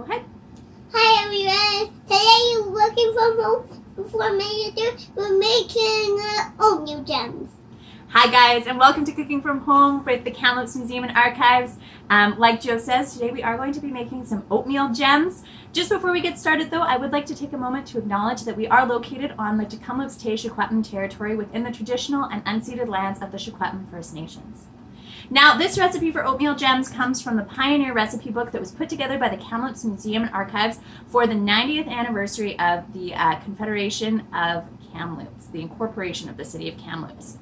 Go ahead. Hi everyone. Today you're working from home for a minute. We're making oatmeal gems. Hi guys, and welcome to Cooking from Home with the Kamloops Museum and Archives. Like Joe says, today we are going to be making some oatmeal gems. Just before we get started though, I would like to take a moment to acknowledge that we are located on the Kamloops Secwepemc territory within the traditional and unceded lands of the Secwepemc First Nations. Now, this recipe for oatmeal gems comes from the Pioneer recipe book that was put together by the Kamloops Museum and Archives for the 90th anniversary of the Confederation of Kamloops, the incorporation of the City of Kamloops.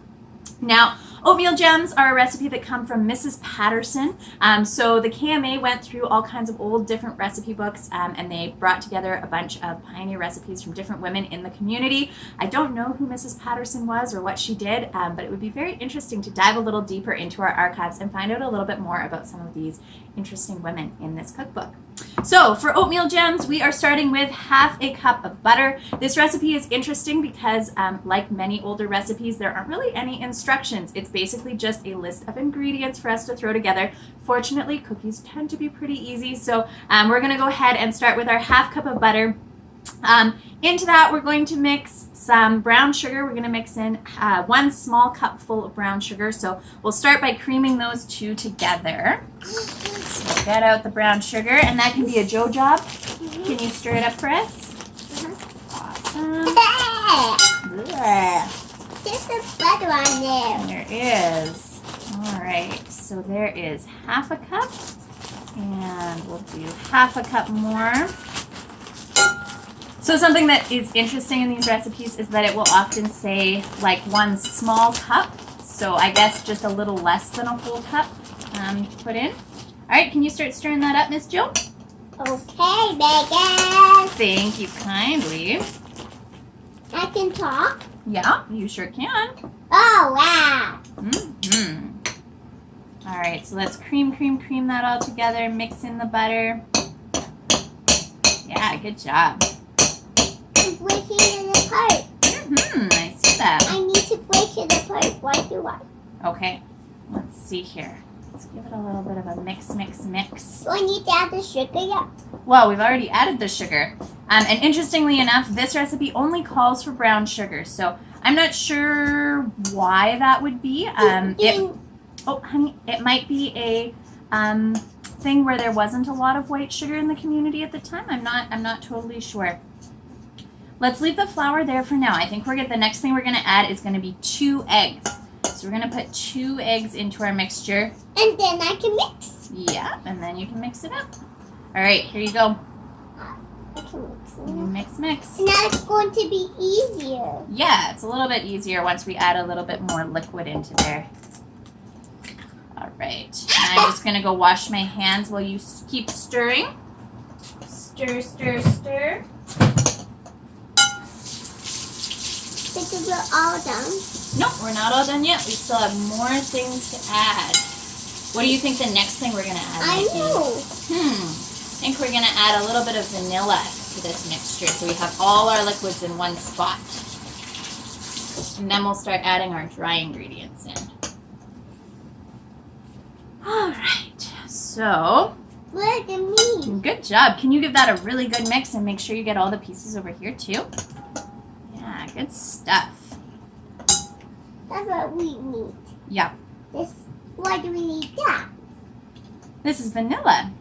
Now, oatmeal gems are a recipe that come from Mrs. Patterson. So the KMA went through all kinds of old different recipe books and they brought together a bunch of pioneer recipes from different women in the community. I don't know who Mrs. Patterson was or what she did, but it would be very interesting to dive a little deeper into our archives and find out a little bit more about some of these interesting women in this cookbook. So for oatmeal gems, we are starting with half a cup of butter. This recipe is interesting because like many older recipes, there aren't really any instructions. It's basically just a list of ingredients for us to throw together. Fortunately, cookies tend to be pretty easy, so we're going to go ahead and start with our half cup of butter. Into that, we're going to mix some brown sugar. We're going to mix in 1 small cup full of brown sugar. So we'll start by creaming those two together. So we'll get out the brown sugar, and that can be a Joe job. Can you stir it up for us? Awesome. There's some butter on there. There is. All right, so there is half a cup, and we'll do half a cup more. So something that is interesting in these recipes is that it will often say like 1 small cup. So I guess just a little less than a whole cup to put in. All right, can you start stirring that up, Miss Jill? Okay, Megan. Thank you kindly. I can talk? Yeah, you sure can. Oh, wow. All right, so let's cream that all together. Mix in the butter. Yeah, good job. I'm breaking it apart. I see that. I need to break it apart. Why do I? Okay, let's see here. Let's give it a little bit of a mix. Do I need to add the sugar yet? Well, we've already added the sugar. And interestingly enough, this recipe only calls for brown sugar. So I'm not sure why that would be. Oh, honey, it might be a thing where there wasn't a lot of white sugar in the community at the time. I'm not totally sure. Let's leave the flour there for now. I think the next thing we're going to add is going to be 2 eggs. So we're going to put 2 eggs into our mixture. And then I can mix. Yeah, and then you can mix it up. All right, here you go. I can mix it. Mix. And now it's going to be easier. Yeah, it's a little bit easier once we add a little bit more liquid into there. All right, now I'm just going to go wash my hands while you keep stirring. Stir. Because we're all done. Nope, we're not all done yet. We still have more things to add. What do you think the next thing we're going to add I might be? know. I think we're going to add a little bit of vanilla to this mixture so we have all our liquids in one spot. And then we'll start adding our dry ingredients in. All right, so Look at me. good job. Can you give that a really good mix and make sure you get all the pieces over here too? Yeah, good stuff. That's what we need. Yeah. Why do we need that? This is vanilla.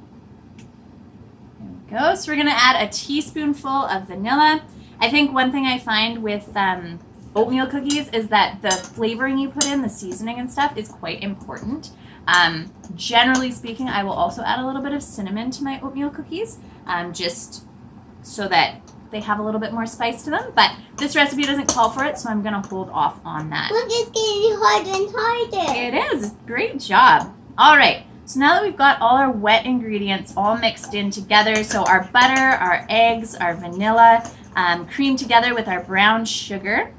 There we go. So we're going to add a teaspoonful of vanilla. I think one thing I find with oatmeal cookies is that the flavoring you put in, the seasoning and stuff, is quite important. Generally speaking, I will also add a little bit of cinnamon to my oatmeal cookies, just so that they have a little bit more spice to them. But this recipe doesn't call for it, so I'm going to hold off on that. Look, it's getting harder and harder. It is. Great job. All right. So now that we've got all our wet ingredients all mixed in together, so our butter, our eggs, our vanilla, creamed together with our brown sugar,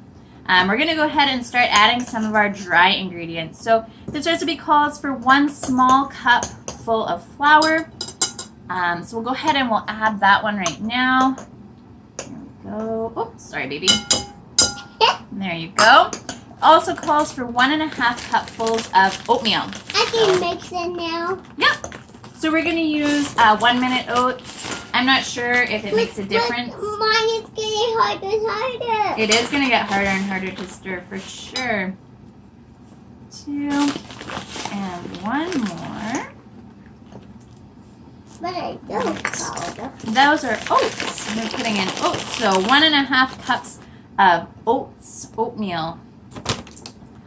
we're going to go ahead and start adding some of our dry ingredients. So this recipe calls for 1 small cup full of flour. So we'll go ahead and we'll add that one right now. There we go. Oops, sorry, baby. There you go. Also calls for 1.5 cupfuls of oatmeal. I can mix it now. Yep. So we're going to use 1 minute oats, I'm not sure if it makes a difference. Mine is getting harder and harder. It is going to get harder and harder to stir for sure. 2 and 1 more. But I don't powder. Those are oats. We're putting in oats. So 1.5 cups of oatmeal.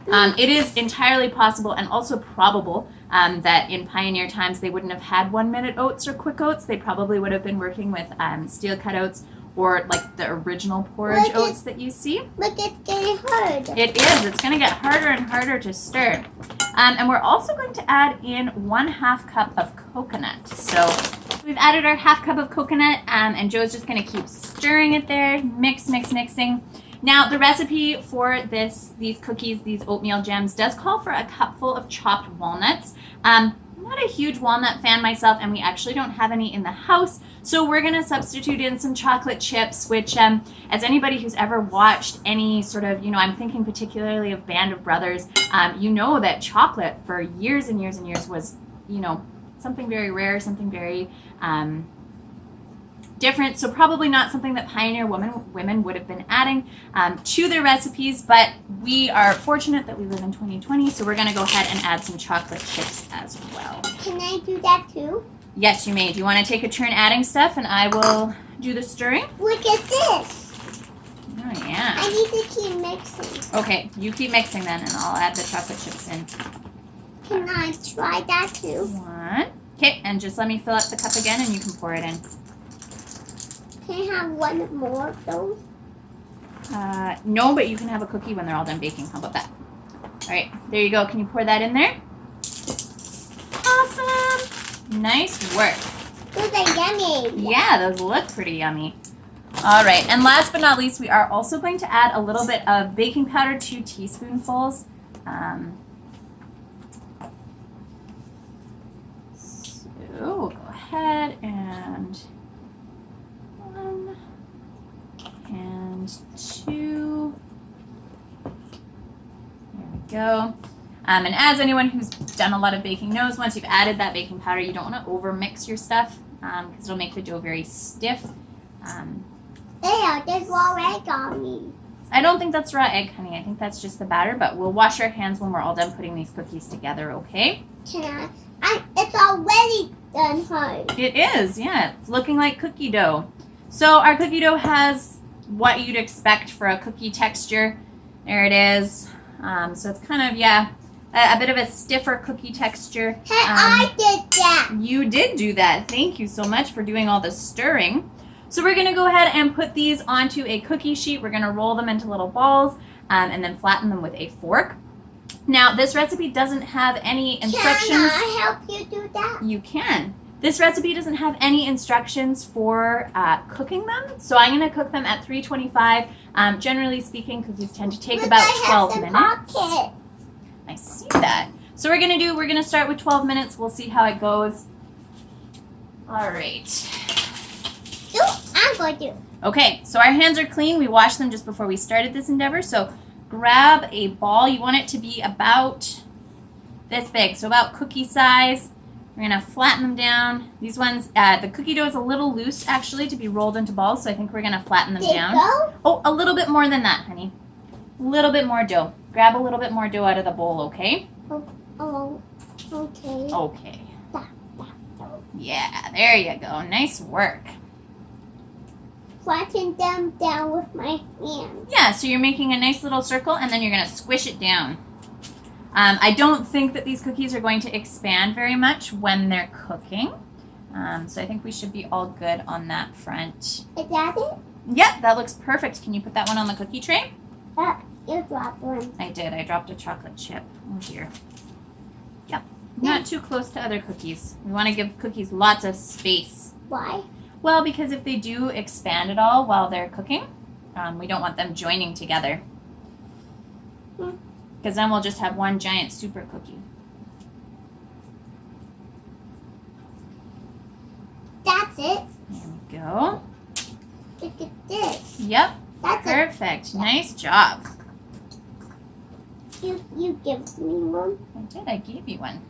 It is entirely possible and also probable that in pioneer times they wouldn't have had 1 minute oats or quick oats. They probably would have been working with steel cut oats or like the original porridge oats that you see. Look, it's getting hard. It is. It's going to get harder and harder to stir. And we're also going to add in 1/2 cup of coconut. So we've added our 1/2 cup of coconut and Joe's just going to keep stirring it there. Mix, mix, mixing. Now, the recipe for these cookies, these oatmeal gems, does call for a cupful of chopped walnuts. I'm not a huge walnut fan myself, and we actually don't have any in the house, so we're going to substitute in some chocolate chips, which, as anybody who's ever watched any sort of, I'm thinking particularly of Band of Brothers, you know that chocolate for years and years and years was, something very rare, something very different, so probably not something that pioneer women would have been adding to their recipes, but we are fortunate that we live in 2020, so we're going to go ahead and add some chocolate chips as well. Can I do that too? Yes, you may. Do you want to take a turn adding stuff and I will do the stirring? Look at this. Oh, yeah. I need to keep mixing. Okay, you keep mixing then and I'll add the chocolate chips in. Can I try that too? 1. Okay, and just let me fill up the cup again and you can pour it in. Can I have 1 more of those? No, but you can have a cookie when they're all done baking. How about that? All right, there you go. Can you pour that in there? Awesome. Nice work. Those are yummy. Yeah, those look pretty yummy. All right, and last but not least, we are also going to add a little bit of baking powder, 2 teaspoonfuls. So we'll go ahead and 1 and 2. There we go. And as anyone who's done a lot of baking knows, once you've added that baking powder, you don't want to over mix your stuff because it'll make the dough very stiff. There's raw egg on me. I don't think that's raw egg, honey. I think that's just the batter, but we'll wash our hands when we're all done putting these cookies together, okay? Can I? It's already done hard. It is, yeah. It's looking like cookie dough. So our cookie dough has what you'd expect for a cookie texture. There it is. So it's kind of, a bit of a stiffer cookie texture. Hey, I did that. You did do that. Thank you so much for doing all the stirring. So we're going to go ahead and put these onto a cookie sheet. We're going to roll them into little balls and then flatten them with a fork. Now, this recipe doesn't have any instructions. Can I help you do that? You can. This recipe doesn't have any instructions for cooking them, so I'm going to cook them at 325. Generally speaking, cookies tend to take about 12 minutes. Pocket. I see that. So we're going to start with 12 minutes. We'll see how it goes. All right. I'm going to. Okay, so our hands are clean. We washed them just before we started this endeavor. So grab a ball. You want it to be about this big, so about cookie size. We're going to flatten them down. These ones, the cookie dough is a little loose, actually, to be rolled into balls, so I think we're going to flatten them down. Go? Oh, a little bit more than that, honey. A little bit more dough. Grab a little bit more dough out of the bowl, okay? Oh, okay. Okay. Yeah, there you go. Nice work. Flatten them down with my hand. Yeah, so you're making a nice little circle, and then you're going to squish it down. I don't think that these cookies are going to expand very much when they're cooking. So I think we should be all good on that front. Is that it? Yep, that looks perfect. Can you put that one on the cookie tray? You dropped one. I did. I dropped a chocolate chip. Oh, dear. Yep. Not too close to other cookies. We want to give cookies lots of space. Why? Well, because if they do expand at all while they're cooking, we don't want them joining together. Because then we'll just have one giant super cookie. That's it. There we go. Look at this. Yep. That's it. Perfect. Nice job. You give me one. I did. I gave you one.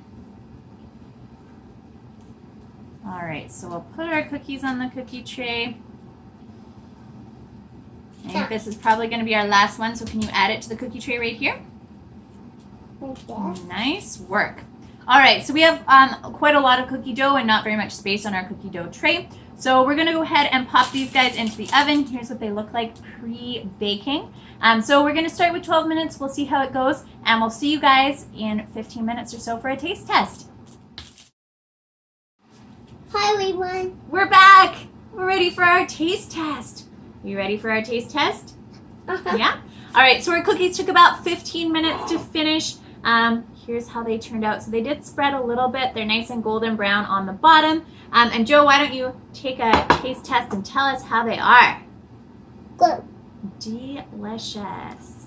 All right, so we'll put our cookies on the cookie tray. I think this is probably going to be our last one, so can you add it to the cookie tray right here? Okay. Nice work. All right, so we have quite a lot of cookie dough and not very much space on our cookie dough tray. So we're going to go ahead and pop these guys into the oven. Here's what they look like pre-baking. So we're going to start with 12 minutes. We'll see how it goes, and we'll see you guys in 15 minutes or so for a taste test. Hi, everyone. We're back. We're ready for our taste test. You ready for our taste test? Yeah? All right, so our cookies took about 15 minutes to finish. Here's how they turned out. So they did spread a little bit. They're nice and golden brown on the bottom. And Joe, why don't you take a taste test and tell us how they are? Good. Delicious.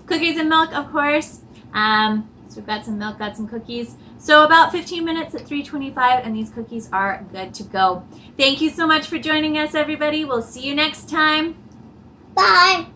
Cookies and milk, of course. So we've got some milk, got some cookies. So about 15 minutes at 325, and these cookies are good to go. Thank you so much for joining us, everybody. We'll see you next time. Bye.